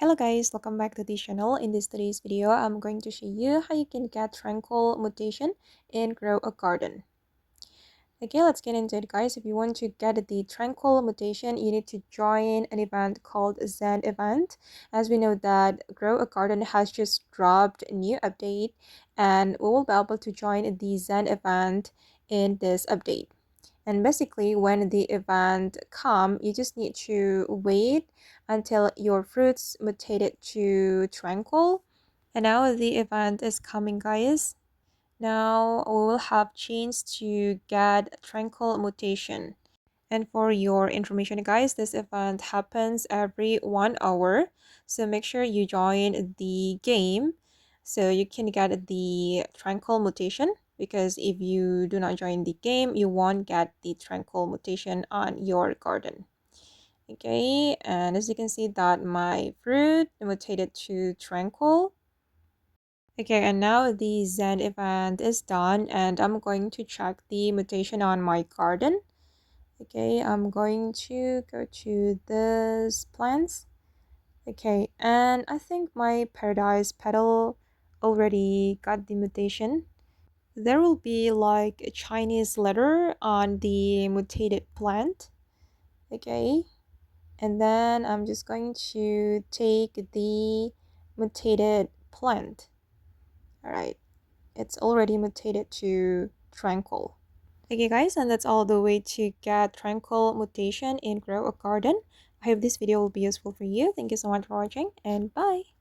Hello guys, welcome back to the channel. In this today's video, I'm going to show you how you can get Tranquil Mutation and grow a garden. Okay, let's get into it guys. If you want to get the Tranquil Mutation, you need to join an event called Zen event. As we know that Grow a Garden has just dropped a new update and we will be able to join the Zen event in this update. And basically, when the event come, you just need to wait until your fruits mutated to Tranquil. And now the event is coming, guys. Now we will have chance to get Tranquil Mutation. And for your information, guys, this event happens every 1 hour. So make sure you join the game so you can get the Tranquil Mutation. Because if you do not join the game, you won't get the Tranquil Mutation on your garden. Okay, and as you can see that my fruit mutated to Tranquil. Okay, and now the Zen event is done and I'm going to check the mutation on my garden. Okay, I'm going to go to this plants. Okay, and I think my paradise petal already got the mutation. There will be like a Chinese letter on the mutated plant. Okay, and then I'm just going to take the mutated plant. All right, it's already mutated to Tranquil. Okay guys, and that's all the way to get Tranquil Mutation and grow a garden. I hope this video will be useful for you. Thank you so much for watching and bye.